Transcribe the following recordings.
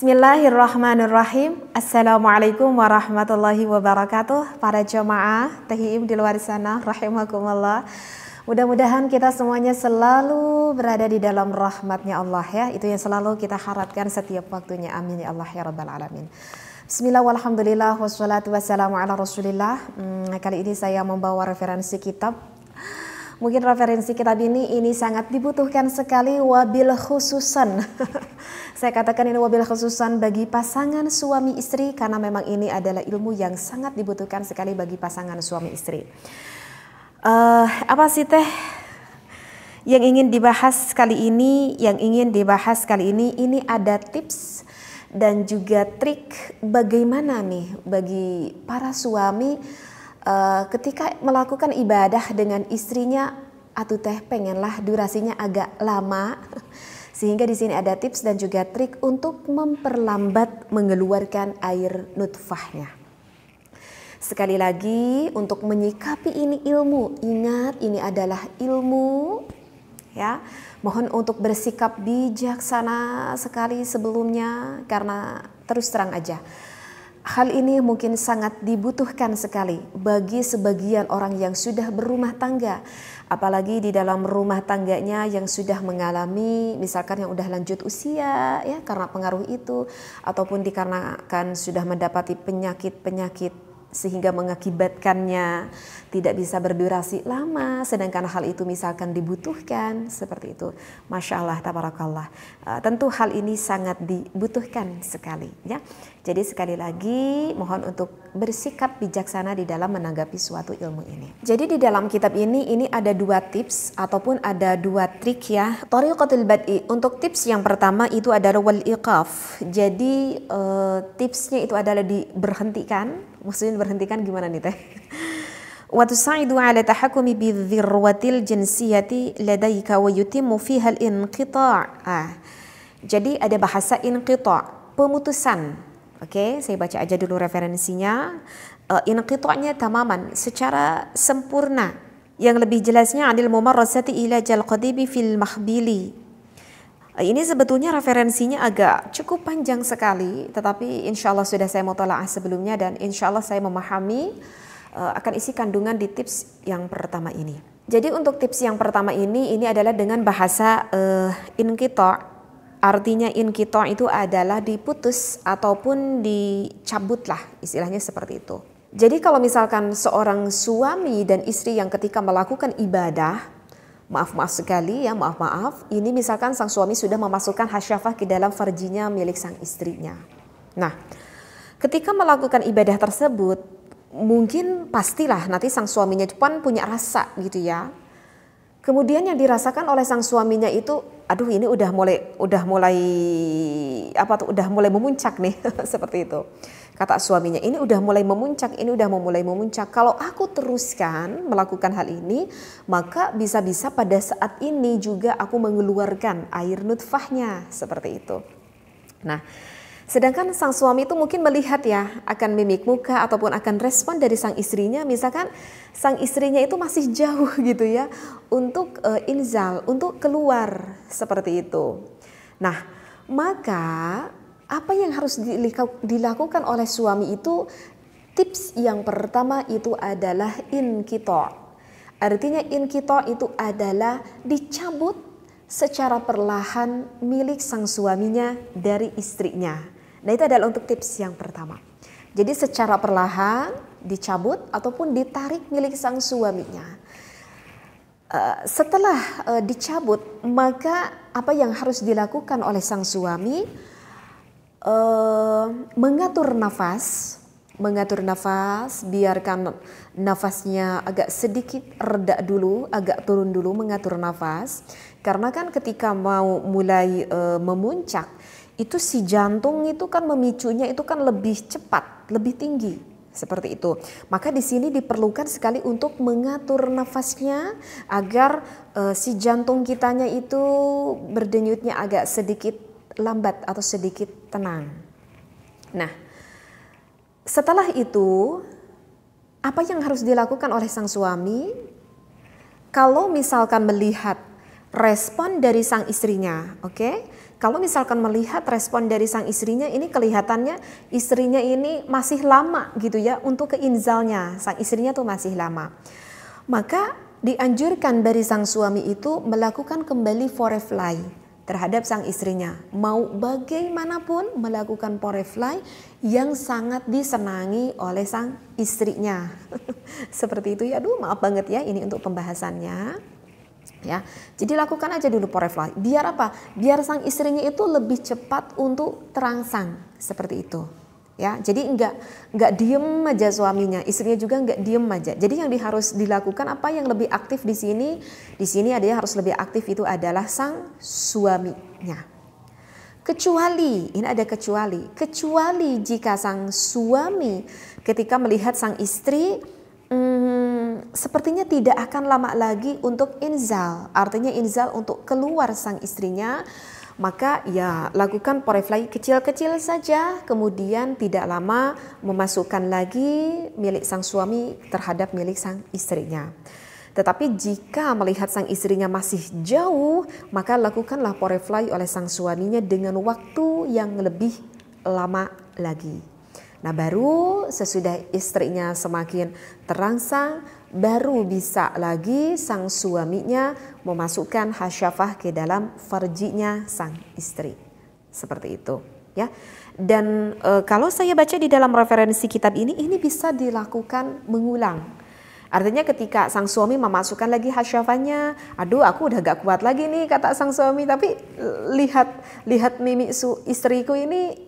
Bismillahirrahmanirrahim. Assalamualaikum warahmatullahi wabarakatuh. Para jemaah THIM di luar sana, rahimakumullah. Mudah-mudahan kita semuanya selalu berada di dalam rahmatnya Allah ya. Itu yang selalu kita harapkan setiap waktunya. Amin ya Allah ya Rabbal Alamin. Bismillah walhamdulillah wassalatu wassalamu ala rasulillah. Kali ini saya membawa referensi kitab. Mungkin referensi kitab ini sangat dibutuhkan sekali, wabil khususan. Saya katakan ini wabil khususan bagi pasangan suami istri, karena memang ini adalah ilmu yang sangat dibutuhkan sekali bagi pasangan suami istri. Apa sih teh yang ingin dibahas kali ini? Yang ingin dibahas kali ini ada tips dan juga trik bagaimana nih bagi para suami ketika melakukan ibadah dengan istrinya, atau teh pengenlah durasinya agak lama, sehingga di sini ada tips dan juga trik untuk memperlambat mengeluarkan air nutfahnya. Sekali lagi untuk menyikapi ini ilmu, ingat ini adalah ilmu ya. Mohon untuk bersikap bijaksana sekali sebelumnya, karena terus terang aja hal ini mungkin sangat dibutuhkan sekali bagi sebagian orang yang sudah berumah tangga, apalagi di dalam rumah tangganya yang sudah mengalami misalkan yang udah lanjut usia ya karena pengaruh itu, ataupun dikarenakan sudah mendapati penyakit-penyakit sehingga mengakibatkannya tidak bisa berdurasi lama, sedangkan hal itu misalkan dibutuhkan seperti itu. Masya Allah, tabarakallah. Tentu hal ini sangat dibutuhkan sekali ya. Jadi sekali lagi mohon untuk bersikap bijaksana di dalam menanggapi suatu ilmu ini. Jadi di dalam kitab ini ada dua tips ataupun ada dua trik ya. Thariqatul bad'i. Untuk tips yang pertama itu adalah wal iqaf. Jadi tipsnya itu adalah diberhentikan. Maksudnya berhentikan gimana nih teh? Wa tusaidu ala tahakkumi bi dzirwatil jinsiyati ladaika wa yutimmu fiha al-inqita'. Jadi ada bahasa inqita', pemutusan. Oke, saya baca aja dulu referensinya. Inqita'nya tamaman, secara sempurna. Yang lebih jelasnya adil mumarrasati ila jalqadibi fil mahbili. Ini sebetulnya referensinya agak cukup panjang sekali, tetapi insya Allah sudah saya mutalaah sebelumnya dan insya Allah saya memahami akan isi kandungan di tips yang pertama ini. Jadi untuk tips yang pertama ini adalah dengan bahasa inqita'. Artinya inqita' itu adalah diputus ataupun dicabut lah, istilahnya seperti itu. Jadi kalau misalkan seorang suami dan istri yang ketika melakukan ibadah, maaf sekali ya, maaf, ini misalkan sang suami sudah memasukkan hasyafah ke dalam farjinya milik sang istrinya. Nah, ketika melakukan ibadah tersebut, mungkin pastilah nanti sang suaminya depan punya rasa gitu ya. Kemudian yang dirasakan oleh sang suaminya itu, aduh ini udah mulai memuncak nih seperti itu. Kata suaminya, ini udah mulai memuncak. Kalau aku teruskan melakukan hal ini, maka bisa-bisa pada saat ini juga aku mengeluarkan air nutfahnya, seperti itu. Nah, sedangkan sang suami itu mungkin melihat ya akan mimik muka ataupun akan respon dari sang istrinya, misalkan sang istrinya itu masih jauh gitu ya untuk inzal, untuk keluar seperti itu. Nah, maka apa yang harus dilakukan oleh suami itu, tips yang pertama itu adalah inqita'. Artinya inqita' itu adalah dicabut secara perlahan milik sang suaminya dari istrinya. Nah, itu adalah untuk tips yang pertama. Jadi secara perlahan dicabut ataupun ditarik milik sang suaminya. Setelah dicabut, maka apa yang harus dilakukan oleh sang suami? Mengatur nafas, biarkan nafasnya agak sedikit reda dulu, agak turun dulu, mengatur nafas. Karena kan ketika mau mulai memuncak, itu si jantung itu kan memicunya itu kan lebih cepat, lebih tinggi, seperti itu. Maka di sini diperlukan sekali untuk mengatur nafasnya agar si jantung kitanya itu berdenyutnya agak sedikit lambat atau sedikit tenang. Nah, setelah itu apa yang harus dilakukan oleh sang suami? Kalau misalkan melihat respon dari sang istrinya. Oke, kalau misalkan melihat respon dari sang istrinya, ini kelihatannya istrinya ini masih lama gitu ya untuk ke inzalnya, sang istrinya tuh masih lama. Maka dianjurkan dari sang suami itu melakukan kembali forefly terhadap sang istrinya. Mau bagaimanapun melakukan forefly yang sangat disenangi oleh sang istrinya. Seperti itu ya. Aduh, maaf banget ya, ini untuk pembahasannya. Ya, jadi lakukan aja dulu forefly. Biar apa? Biar sang istrinya itu lebih cepat untuk terangsang, seperti itu. Ya, jadi enggak diem aja suaminya, istrinya juga enggak diem aja. Jadi yang harus dilakukan apa yang lebih aktif di sini? Di sini ada yang harus lebih aktif itu adalah sang suaminya. Kecuali, ini ada kecuali jika sang suami ketika melihat sang istri sepertinya tidak akan lama lagi untuk inzal, artinya inzal untuk keluar sang istrinya, maka ya lakukan forefly kecil-kecil saja, kemudian tidak lama memasukkan lagi milik sang suami terhadap milik sang istrinya. Tetapi jika melihat sang istrinya masih jauh, maka lakukanlah forefly oleh sang suaminya dengan waktu yang lebih lama lagi. Nah, baru sesudah istrinya semakin terangsang, baru bisa lagi sang suaminya memasukkan hasyafah ke dalam farjinya sang istri. Seperti itu, ya. Dan kalau saya baca di dalam referensi kitab ini bisa dilakukan mengulang. Artinya ketika sang suami memasukkan lagi hasyafahnya, aduh aku udah gak kuat lagi nih kata sang suami, tapi lihat mimik istriku ini,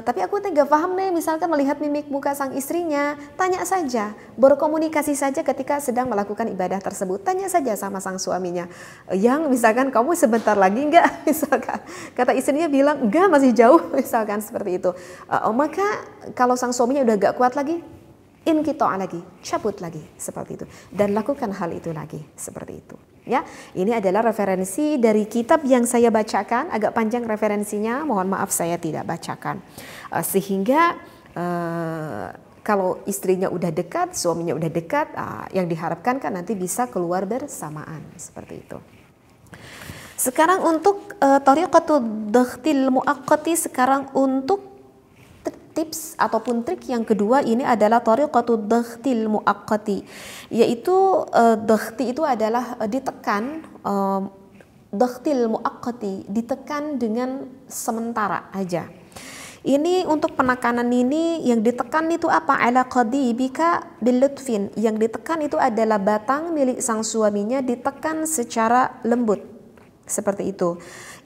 tapi aku tidak paham nih, misalkan melihat mimik muka sang istrinya, tanya saja, berkomunikasi saja ketika sedang melakukan ibadah tersebut, tanya saja sama sang suaminya, yang misalkan kamu sebentar lagi enggak, misalkan kata istrinya bilang enggak masih jauh, misalkan seperti itu, maka kalau sang suaminya udah gak kuat lagi, inqita' lagi, cabut lagi, seperti itu, dan lakukan hal itu lagi, seperti itu. Ya, ini adalah referensi dari kitab yang saya bacakan, agak panjang referensinya, mohon maaf saya tidak bacakan. Sehingga kalau istrinya udah dekat, suaminya udah dekat, yang diharapkan kan nanti bisa keluar bersamaan, seperti itu. Sekarang untuk thariqatud dakhtil muaqqati, sekarang untuk tips ataupun trik yang kedua, ini adalah thariqatud dakhtil muaqqati, yaitu dakhti itu adalah ditekan, dakhtil muaqqati ditekan dengan sementara aja. Ini untuk penekanan ini yang ditekan itu apa? Ala qadibika bilutfin, yang ditekan itu adalah batang milik sang suaminya ditekan secara lembut, seperti itu.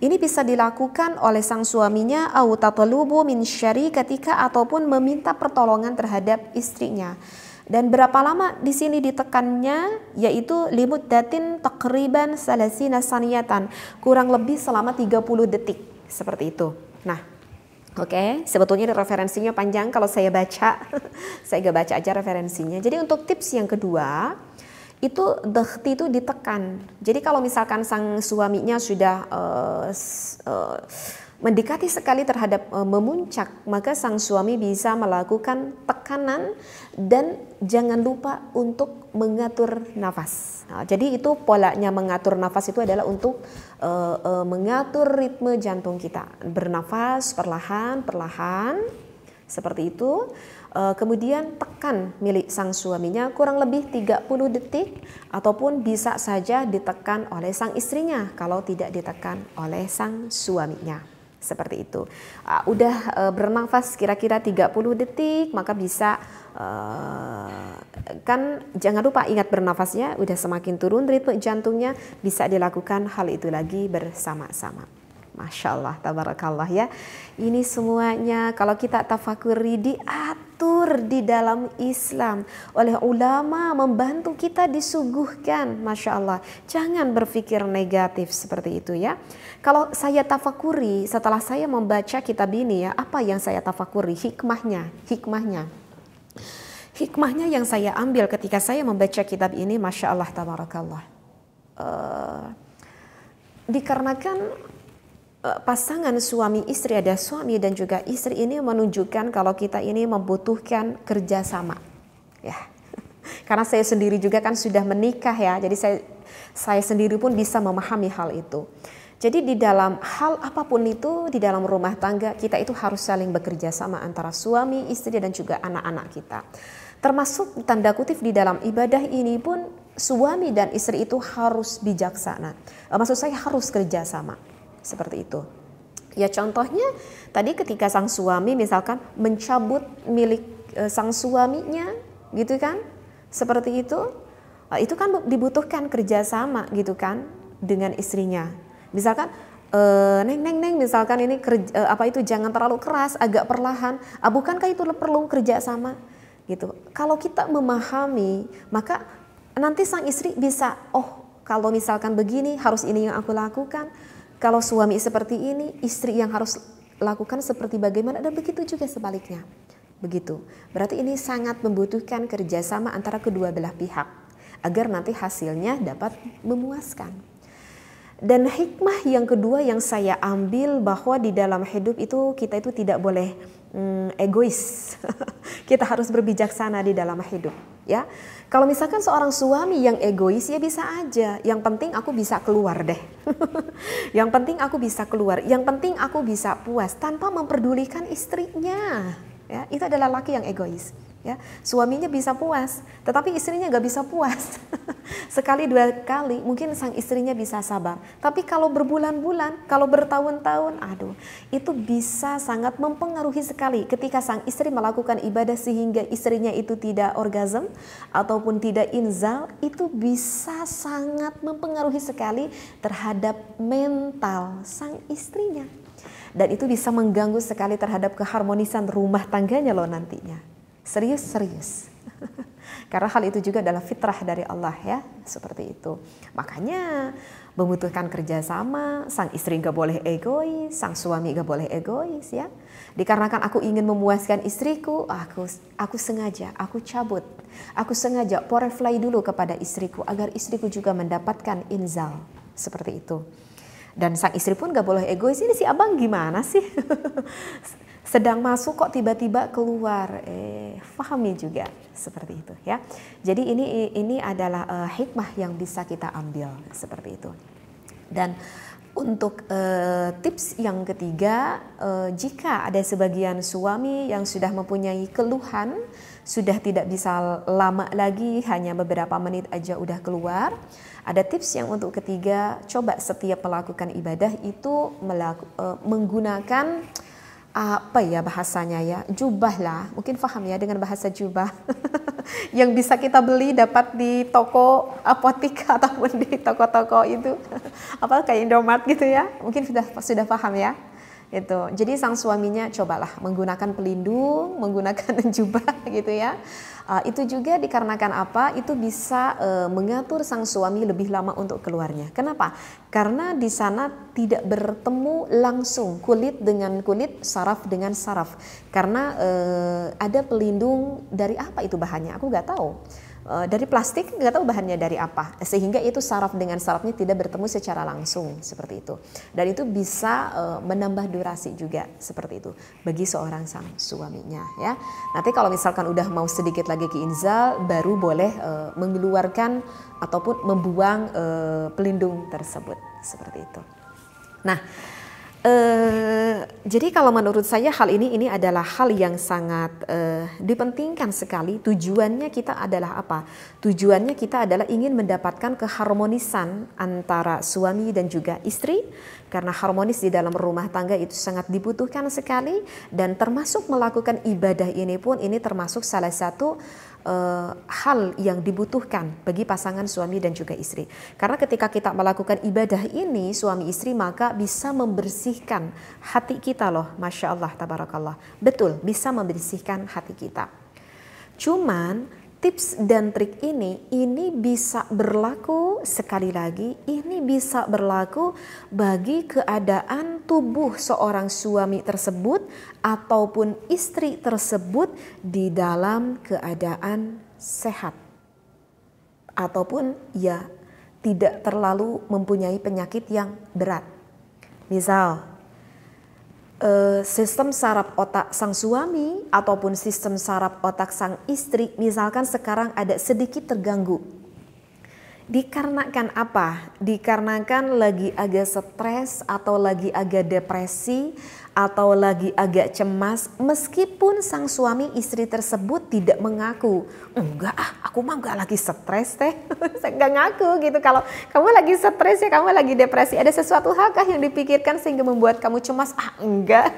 Ini bisa dilakukan oleh sang suaminya, au tatlubu min syarikatika, ataupun meminta pertolongan terhadap istrinya. Dan berapa lama di sini ditekannya, yaitu limuddatin taqriban salasina saniyatan, kurang lebih selama 30 detik, seperti itu. Nah, oke, sebetulnya referensinya panjang kalau saya baca. Saya gak baca aja referensinya. Jadi untuk tips yang kedua, itu dakhti itu ditekan. Jadi kalau misalkan sang suaminya sudah mendekati sekali terhadap memuncak, maka sang suami bisa melakukan tekanan dan jangan lupa untuk mengatur nafas. Nah, jadi itu polanya mengatur nafas itu adalah untuk mengatur ritme jantung kita. Bernafas perlahan-perlahan seperti itu. Kemudian tekan milik sang suaminya kurang lebih 30 detik, ataupun bisa saja ditekan oleh sang istrinya kalau tidak ditekan oleh sang suaminya, seperti itu. Udah bernafas kira-kira 30 detik, maka bisa kan jangan lupa ingat bernafasnya, udah semakin turun ritme jantungnya, bisa dilakukan hal itu lagi bersama-sama. Masya Allah, tabarakallah ya. Ini semuanya kalau kita tafakuri diatur di dalam Islam oleh ulama, membantu kita disuguhkan. Masya Allah, jangan berpikir negatif seperti itu ya. Kalau saya tafakuri setelah saya membaca kitab ini ya, apa yang saya tafakuri? Hikmahnya yang saya ambil ketika saya membaca kitab ini, Masya Allah, tabarakallah. Dikarenakan pasangan suami istri, ada suami dan juga istri, ini menunjukkan kalau kita ini membutuhkan kerjasama ya. Karena saya sendiri juga kan sudah menikah ya, jadi Saya sendiri pun bisa memahami hal itu. Jadi di dalam hal apapun itu, di dalam rumah tangga kita itu harus saling bekerja sama antara suami, istri dan juga anak-anak kita. Termasuk tanda kutip di dalam ibadah ini pun suami dan istri itu harus bijaksana. Maksud saya harus kerja sama. Seperti itu. Ya contohnya tadi ketika sang suami misalkan mencabut milik sang suaminya gitu kan, seperti itu kan dibutuhkan kerjasama gitu kan dengan istrinya. Misalkan neng misalkan ini jangan terlalu keras, agak perlahan. Bukankah itu perlu kerjasama gitu. Kalau kita memahami maka nanti sang istri bisa, oh kalau misalkan begini harus ini yang aku lakukan. Kalau suami seperti ini, istri yang harus lakukan seperti bagaimana, dan begitu juga sebaliknya. Begitu. Berarti ini sangat membutuhkan kerjasama antara kedua belah pihak agar nanti hasilnya dapat memuaskan. Dan hikmah yang kedua yang saya ambil bahwa di dalam hidup itu kita itu tidak boleh egois. Kita harus berbijaksana di dalam hidup, ya. Kalau misalkan seorang suami yang egois ya bisa aja, yang penting aku bisa keluar deh. Yang penting aku bisa keluar, yang penting aku bisa puas tanpa memperdulikan istrinya. Ya, itu adalah laki yang egois. Ya, suaminya bisa puas, tetapi istrinya gak bisa puas. Sekali dua kali mungkin sang istrinya bisa sabar, tapi kalau berbulan-bulan, kalau bertahun-tahun, aduh, itu bisa sangat mempengaruhi sekali ketika sang istri melakukan ibadah sehingga istrinya itu tidak orgasm ataupun tidak inzal, itu bisa sangat mempengaruhi sekali terhadap mental sang istrinya. Dan itu bisa mengganggu sekali terhadap keharmonisan rumah tangganya loh nantinya. Serius. Karena hal itu juga adalah fitrah dari Allah ya, seperti itu. Makanya membutuhkan kerjasama, sang istri gak boleh egois, sang suami gak boleh egois ya. Dikarenakan aku ingin memuaskan istriku, aku sengaja, aku sengaja porefly dulu kepada istriku agar istriku juga mendapatkan inzal, seperti itu. Dan sang istri pun gak boleh egois, ini si abang gimana sih? Sedang masuk kok tiba-tiba keluar, pahami juga seperti itu ya. Jadi ini adalah hikmah yang bisa kita ambil seperti itu. Dan untuk tips yang ketiga, jika ada sebagian suami yang sudah mempunyai keluhan, sudah tidak bisa lama lagi, hanya beberapa menit aja udah keluar, ada tips yang untuk ketiga, coba setiap melakukan ibadah itu menggunakan apa ya bahasanya ya, jubah lah, mungkin paham ya dengan bahasa jubah yang bisa kita beli dapat di toko apotik ataupun di toko-toko itu apa kayak Indomaret gitu ya, mungkin sudah paham ya itu. Jadi sang suaminya cobalah menggunakan pelindung, menggunakan jubah gitu ya. Itu juga dikarenakan apa? Itu bisa mengatur sang suami lebih lama untuk keluarnya. Kenapa? Karena di sana tidak bertemu langsung kulit dengan kulit, saraf dengan saraf. Karena ada pelindung dari apa itu bahannya? Aku nggak tahu. Dari plastik, nggak tahu bahannya dari apa, sehingga itu saraf dengan sarafnya tidak bertemu secara langsung seperti itu, dan itu bisa menambah durasi juga seperti itu bagi seorang sang suaminya ya. Nanti kalau misalkan udah mau sedikit lagi ke inzal, baru boleh mengeluarkan ataupun membuang pelindung tersebut seperti itu. Nah, jadi kalau menurut saya hal ini adalah hal yang sangat dipentingkan sekali. Tujuannya kita adalah apa? Tujuannya kita adalah ingin mendapatkan keharmonisan antara suami dan juga istri. Karena harmonis di dalam rumah tangga itu sangat dibutuhkan sekali. Dan termasuk melakukan ibadah ini pun ini termasuk salah satu hal yang dibutuhkan bagi pasangan suami dan juga istri. Karena ketika kita melakukan ibadah ini suami istri, maka bisa membersihkan hati kita loh, Masya Allah, tabarakallah. Betul, bisa membersihkan hati kita. Cuman tips dan trik ini bisa berlaku, sekali lagi, ini bisa berlaku bagi keadaan tubuh seorang suami tersebut ataupun istri tersebut di dalam keadaan sehat. Ataupun ya tidak terlalu mempunyai penyakit yang berat. Misal, sistem saraf otak sang suami ataupun sistem saraf otak sang istri misalkan sekarang ada sedikit terganggu. Dikarenakan apa? Dikarenakan lagi agak stres atau lagi agak depresi atau lagi agak cemas, meskipun sang suami istri tersebut tidak mengaku. Enggak aku mah enggak lagi stres teh. Enggak ngaku gitu. Kalau kamu lagi stres ya, kamu lagi depresi, ada sesuatu hal kah yang dipikirkan sehingga membuat kamu cemas? Enggak.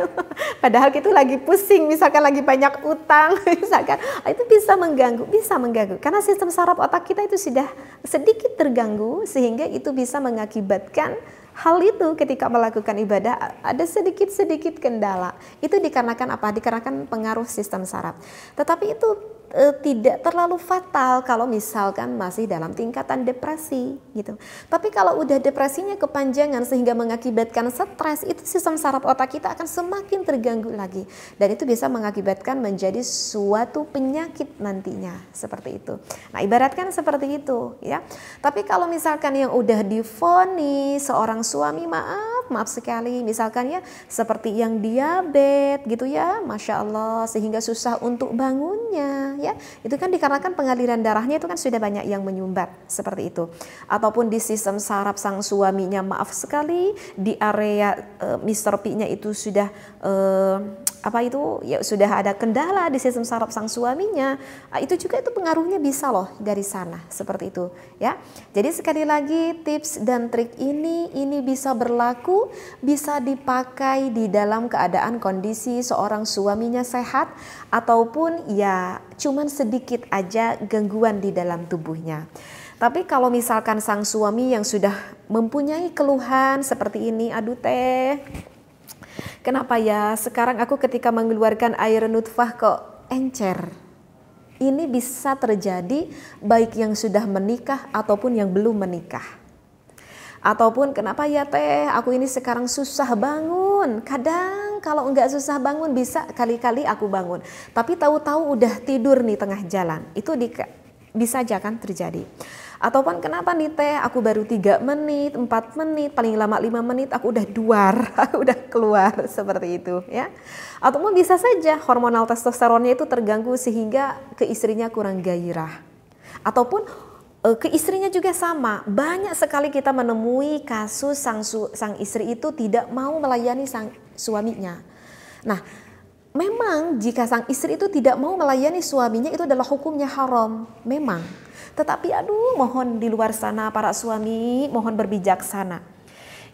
Padahal itu lagi pusing, misalkan lagi banyak utang, misalkan itu bisa mengganggu. Karena sistem saraf otak kita itu sudah sedikit terganggu, sehingga itu bisa mengakibatkan hal itu ketika melakukan ibadah ada sedikit kendala. Itu dikarenakan apa? Dikarenakan pengaruh sistem saraf. Tetapi itu tidak terlalu fatal kalau misalkan masih dalam tingkatan depresi gitu. Tapi kalau udah depresinya kepanjangan sehingga mengakibatkan stres, itu sistem saraf otak kita akan semakin terganggu lagi. Dan itu bisa mengakibatkan menjadi suatu penyakit nantinya, seperti itu. Nah, ibaratkan seperti itu ya. Tapi kalau misalkan yang udah divonis seorang suami, maaf sekali, misalkan ya seperti yang diabetes gitu ya, Masya Allah, sehingga susah untuk bangunnya ya, itu kan dikarenakan pengaliran darahnya itu kan sudah banyak yang menyumbat, seperti itu. Ataupun di sistem saraf sang suaminya, maaf sekali, di area Mr. P-nya itu sudah sudah ada kendala di sistem saraf sang suaminya, itu juga itu pengaruhnya bisa loh dari sana, seperti itu ya. Jadi sekali lagi tips dan trik ini bisa berlaku, bisa dipakai di dalam keadaan kondisi seorang suaminya sehat ataupun ya cuman sedikit aja gangguan di dalam tubuhnya. Tapi kalau misalkan sang suami yang sudah mempunyai keluhan seperti ini, aduh teh, kenapa ya sekarang aku ketika mengeluarkan air nutfah kok encer? Ini bisa terjadi baik yang sudah menikah ataupun yang belum menikah. Ataupun kenapa ya teh, aku ini sekarang susah bangun. Kadang kalau enggak susah bangun bisa kali-kali aku bangun. Tapi tahu-tahu udah tidur nih tengah jalan. Itu bisa aja kan terjadi. Ataupun kenapa nih teh, aku baru 3 menit, 4 menit, paling lama 5 menit aku udah duar, aku udah keluar, seperti itu ya. Ataupun bisa saja hormonal testosteronnya itu terganggu sehingga ke istrinya kurang gairah. Ataupun ke istrinya juga sama, banyak sekali kita menemui kasus sang istri itu tidak mau melayani sang suaminya. Nah, memang jika sang istri itu tidak mau melayani suaminya itu adalah hukumnya haram, memang. Tetapi aduh, mohon di luar sana para suami, mohon berbijaksana.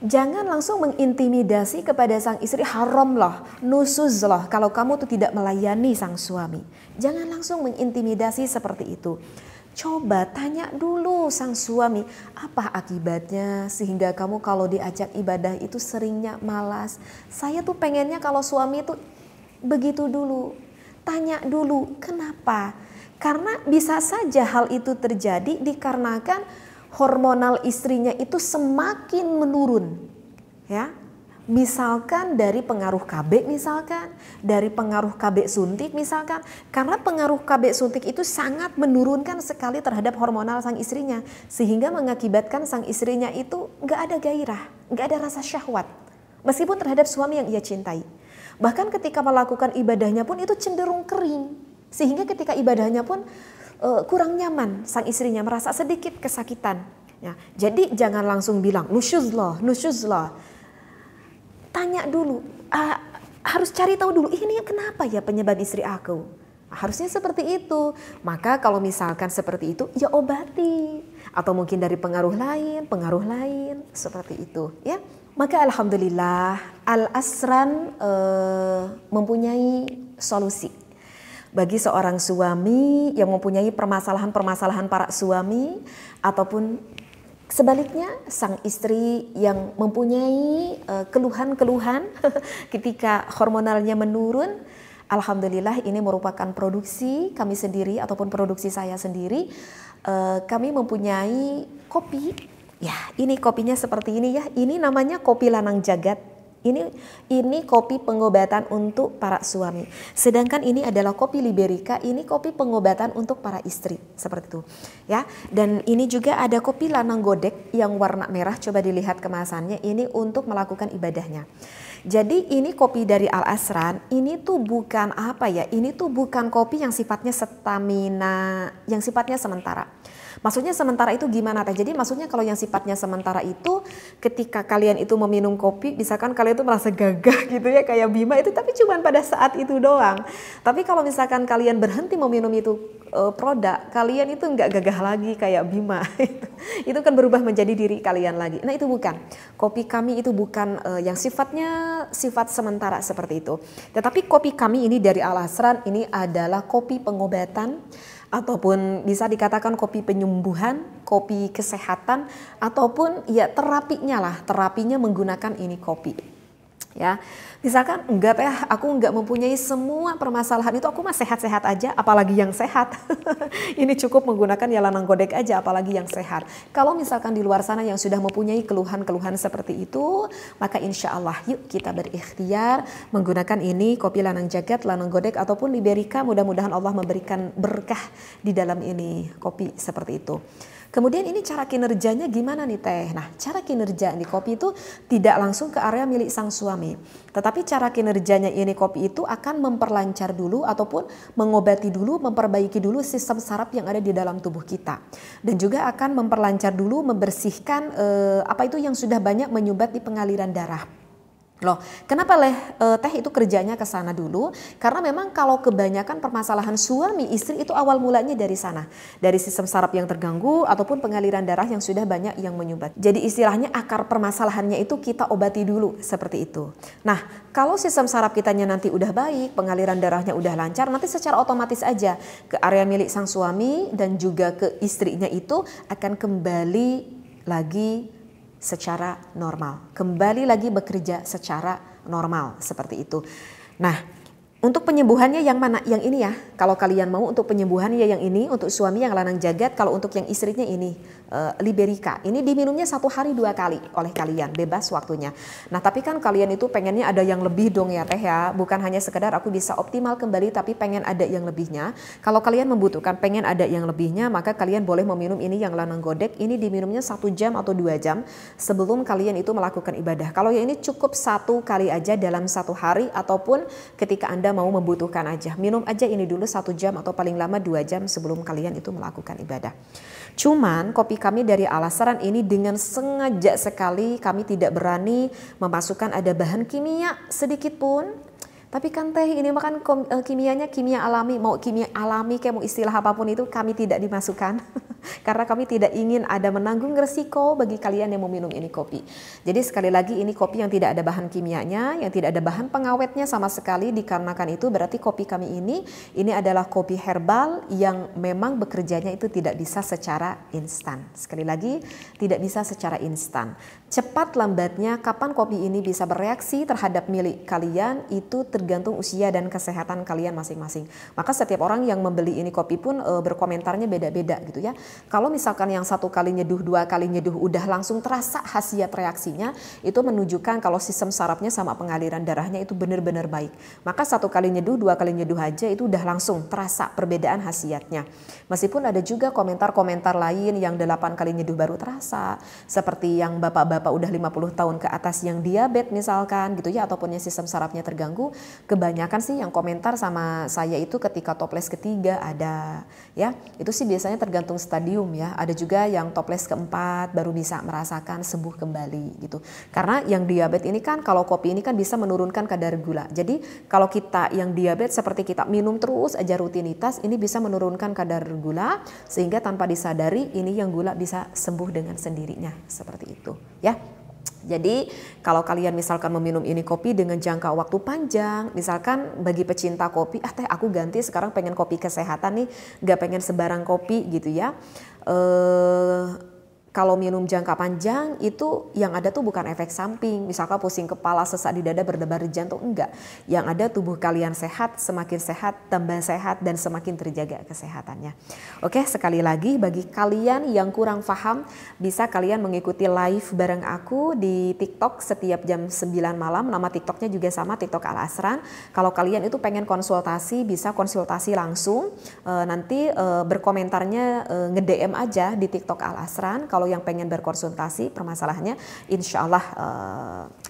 Jangan langsung mengintimidasi kepada sang istri, haram loh, nusuz loh kalau kamu tuh tidak melayani sang suami. Jangan langsung mengintimidasi seperti itu. Coba tanya dulu sang suami, apa akibatnya sehingga kamu kalau diajak ibadah itu seringnya malas. Saya tuh pengennya kalau suami itu begitu dulu. Tanya dulu, kenapa? Karena bisa saja hal itu terjadi dikarenakan hormonal istrinya itu semakin menurun. Ya. Misalkan dari pengaruh KB, misalkan dari pengaruh KB suntik misalkan, karena pengaruh KB suntik itu sangat menurunkan sekali terhadap hormonal sang istrinya, sehingga mengakibatkan sang istrinya itu nggak ada gairah, nggak ada rasa syahwat, meskipun terhadap suami yang ia cintai. Bahkan ketika melakukan ibadahnya pun itu cenderung kering, sehingga ketika ibadahnya pun kurang nyaman, sang istrinya merasa sedikit kesakitan. Ya, jadi jangan langsung bilang nusyuzlah. Tanya dulu, harus cari tahu dulu, ini kenapa ya penyebab istri aku? Harusnya seperti itu. Maka kalau misalkan seperti itu, ya obati. Atau mungkin dari pengaruh lain, seperti itu ya. Maka alhamdulillah, Al-Asran mempunyai solusi. Bagi seorang suami yang mempunyai permasalahan para suami, ataupun sebaliknya, sang istri yang mempunyai keluhan-keluhan ketika hormonalnya menurun, alhamdulillah ini merupakan produksi kami sendiri ataupun produksi saya sendiri. Kami mempunyai kopi, ya ini kopinya seperti ini ya, ini namanya kopi lanang jagat. Ini kopi pengobatan untuk para suami. Sedangkan ini adalah kopi Liberica, ini kopi pengobatan untuk para istri, seperti itu. Ya, dan ini juga ada kopi lanang godek yang warna merah, coba dilihat kemasannya, ini untuk melakukan ibadahnya. Jadi ini kopi dari Al-Asran, ini tuh bukan apa ya, ini tuh bukan kopi yang sifatnya stamina, yang sifatnya sementara. Maksudnya sementara itu gimana Teh? Jadi maksudnya kalau yang sifatnya sementara itu ketika kalian itu meminum kopi, misalkan kalian itu merasa gagah gitu ya kayak Bima itu, tapi cuma pada saat itu doang. Tapi kalau misalkan kalian berhenti meminum itu produk, kalian itu nggak gagah lagi kayak Bima. Itu kan berubah menjadi diri kalian lagi. Nah itu bukan. Kopi kami itu bukan yang sifatnya sifat sementara seperti itu. Tetapi kopi kami ini dari Al Asran ini adalah kopi pengobatan, ataupun bisa dikatakan kopi penyembuhan, kopi kesehatan, ataupun ya terapinya lah, terapinya menggunakan ini kopi. Ya, misalkan enggak Teh, aku enggak mempunyai semua permasalahan itu, aku mah sehat-sehat aja, apalagi yang sehat. Ini cukup menggunakan ya lanang godek aja, apalagi yang sehat. Kalau misalkan di luar sana yang sudah mempunyai keluhan-keluhan seperti itu, maka insya Allah yuk kita berikhtiar menggunakan ini kopi lanang jagat, lanang godek ataupun Liberica. Mudah-mudahan Allah memberikan berkah di dalam ini kopi seperti itu. Kemudian ini cara kinerjanya gimana nih Teh? Nah, cara kinerja di kopi itu tidak langsung ke area milik sang suami. Tetapi cara kinerjanya ini kopi itu akan memperlancar dulu ataupun mengobati dulu, memperbaiki dulu sistem saraf yang ada di dalam tubuh kita. Dan juga akan memperlancar dulu, membersihkan apa itu yang sudah banyak menyumbat di pengaliran darah. Loh, kenapa Teh itu kerjanya ke sana dulu? Karena memang kalau kebanyakan permasalahan suami istri itu awal mulanya dari sana. Dari sistem saraf yang terganggu ataupun pengaliran darah yang sudah banyak yang menyumbat. Jadi istilahnya akar permasalahannya itu kita obati dulu seperti itu. Nah, kalau sistem saraf kitanya nanti udah baik, pengaliran darahnya udah lancar, nanti secara otomatis aja ke area milik sang suami dan juga ke istrinya itu akan kembali lagi secara normal, kembali lagi bekerja secara normal seperti itu. Nah, untuk penyembuhannya yang mana? Yang ini ya. Kalau kalian mau untuk penyembuhannya yang ini, untuk suami yang lanang jagat, kalau untuk yang istrinya ini Liberica. Ini diminumnya 1 hari 2 kali oleh kalian, bebas waktunya. Nah, tapi kan kalian itu pengennya ada yang lebih dong ya Teh ya. Bukan hanya sekedar aku bisa optimal kembali, tapi pengen ada yang lebihnya. Kalau kalian membutuhkan pengen ada yang lebihnya, maka kalian boleh meminum ini yang lanang godek. Ini diminumnya 1 jam atau 2 jam sebelum kalian itu melakukan ibadah. Kalau yang ini cukup 1 kali aja dalam 1 hari ataupun ketika Anda mau membutuhkan aja. Minum aja ini dulu 1 jam atau paling lama 2 jam sebelum kalian itu melakukan ibadah. Cuman kopi kami dari Al Asran ini dengan sengaja sekali kami tidak berani memasukkan ada bahan kimia sedikit pun. Tapi kan Teh ini makan kimianya kimia alami, mau kimia alami kayak mau istilah apapun itu kami tidak dimasukkan. Karena kami tidak ingin ada menanggung resiko bagi kalian yang meminum ini kopi. Jadi sekali lagi ini kopi yang tidak ada bahan kimianya, yang tidak ada bahan pengawetnya sama sekali. Dikarenakan itu berarti kopi kami ini adalah kopi herbal yang memang bekerjanya itu tidak bisa secara instan. Sekali lagi tidak bisa secara instan. Cepat lambatnya kapan kopi ini bisa bereaksi terhadap milik kalian itu tergantung usia dan kesehatan kalian masing-masing. Maka setiap orang yang membeli ini kopi pun berkomentarnya beda-beda gitu ya. Kalau misalkan yang 1 kali nyeduh, 2 kali nyeduh udah langsung terasa khasiat reaksinya, itu menunjukkan kalau sistem sarafnya sama pengaliran darahnya itu benar-benar baik. Maka 1 kali nyeduh, 2 kali nyeduh aja itu udah langsung terasa perbedaan khasiatnya. Meskipun ada juga komentar-komentar lain yang 8 kali nyeduh baru terasa, seperti yang bapak-bapak udah 50 tahun ke atas yang diabetes misalkan gitu ya, ataupun yang sistem sarafnya terganggu. Kebanyakan sih yang komentar sama saya itu ketika toples ketiga ada ya, itu sih biasanya tergantung stadium ya. Ada juga yang toples keempat baru bisa merasakan sembuh kembali gitu. Karena yang diabetes ini kan kalau kopi ini kan bisa menurunkan kadar gula. Jadi kalau kita yang diabetes seperti kita minum terus aja rutinitas, ini bisa menurunkan kadar gula sehingga tanpa disadari ini yang gula bisa sembuh dengan sendirinya seperti itu ya. Jadi kalau kalian misalkan meminum ini kopi dengan jangka waktu panjang, misalkan bagi pecinta kopi, Teh aku ganti sekarang pengen kopi kesehatan nih, gak pengen sebarang kopi gitu ya. Kalau minum jangka panjang itu yang ada tuh bukan efek samping, misalkan pusing kepala, sesak di dada, berdebar jantung, enggak. Yang ada tubuh kalian sehat, semakin sehat, tambah sehat dan semakin terjaga kesehatannya. Oke, sekali lagi bagi kalian yang kurang paham, bisa kalian mengikuti live bareng aku di TikTok setiap jam 9 malam. Nama TikToknya juga sama, TikTok Al Asran. Kalau kalian itu pengen konsultasi, bisa konsultasi langsung. Nanti berkomentarnya nge-DM aja di TikTok Al Asran. Kalau yang pengen berkonsultasi permasalahannya, insya Allah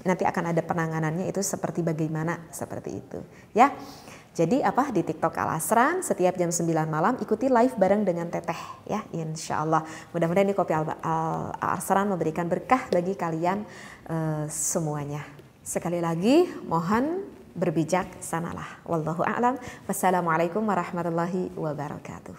nanti akan ada penanganannya itu seperti bagaimana, seperti itu ya. Jadi apa, di TikTok Al Asran setiap jam 9 malam ikuti live bareng dengan Teteh ya, insya Allah. Mudah-mudahan ini Kopi Al Asran memberikan berkah bagi kalian semuanya. Sekali lagi mohon berbijak sanalah. Wallahu a'lam. Wassalamualaikum warahmatullahi wabarakatuh.